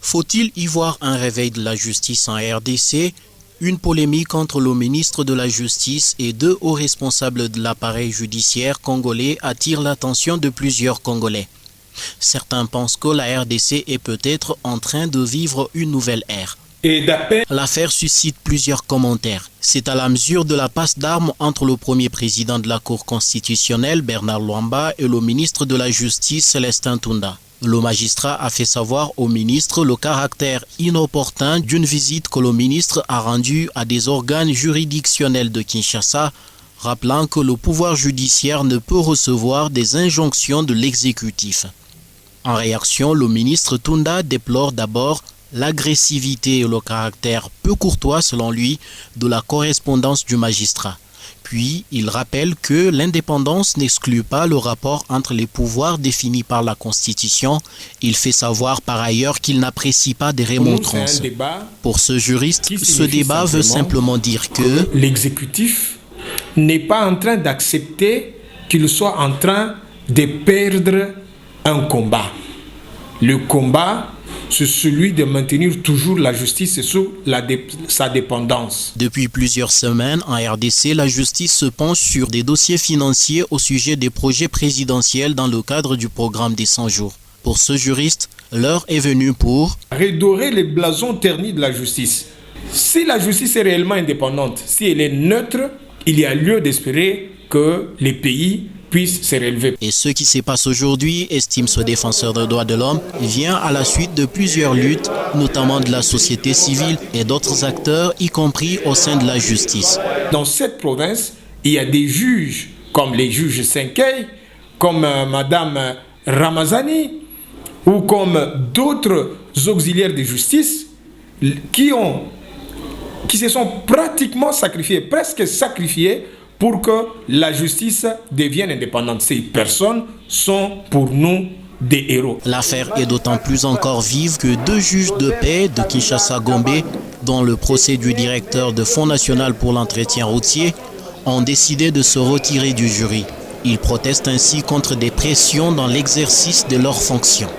Faut-il y voir un réveil de la justice en RDC? Une polémique entre le ministre de la Justice et deux hauts responsables de l'appareil judiciaire congolais attire l'attention de plusieurs Congolais. Certains pensent que la RDC est peut-être en train de vivre une nouvelle ère. L'affaire suscite plusieurs commentaires. C'est à la mesure de la passe d'armes entre le premier président de la Cour constitutionnelle, Bernard Luamba, et le ministre de la Justice, Célestin Tunda. Le magistrat a fait savoir au ministre le caractère inopportun d'une visite que le ministre a rendue à des organes juridictionnels de Kinshasa, rappelant que le pouvoir judiciaire ne peut recevoir des injonctions de l'exécutif. En réaction, le ministre Tunda déplore d'abord l'agressivité et le caractère peu courtois, selon lui, de la correspondance du magistrat. Puis, il rappelle que l'indépendance n'exclut pas le rapport entre les pouvoirs définis par la Constitution. Il fait savoir par ailleurs qu'il n'apprécie pas des remontrances. Pour ce juriste, ce débat veut simplement dire que l'exécutif n'est pas en train d'accepter qu'il soit en train de perdre un combat. Le combat, c'est celui de maintenir toujours la justice sous sa dépendance. Depuis plusieurs semaines, en RDC, la justice se penche sur des dossiers financiers au sujet des projets présidentiels dans le cadre du programme des 100 jours. Pour ce juriste, l'heure est venue pour redorer les blasons ternis de la justice. Si la justice est réellement indépendante, si elle est neutre, il y a lieu d'espérer que les pays puissent se relever. Et ce qui se passe aujourd'hui, estime ce défenseur des droits de l'homme, vient à la suite de plusieurs luttes, notamment de la société civile et d'autres acteurs, y compris au sein de la justice. Dans cette province, il y a des juges, comme les juges Senkei, comme Madame Ramazani, ou comme d'autres auxiliaires de justice, qui se sont pratiquement sacrifiés, presque sacrifiés, pour que la justice devienne indépendante. Ces personnes sont pour nous des héros. L'affaire est d'autant plus encore vive que deux juges de paix de Kinshasa-Gombe, dont le procès du directeur de Fonds national pour l'entretien routier, ont décidé de se retirer du jury. Ils protestent ainsi contre des pressions dans l'exercice de leurs fonctions.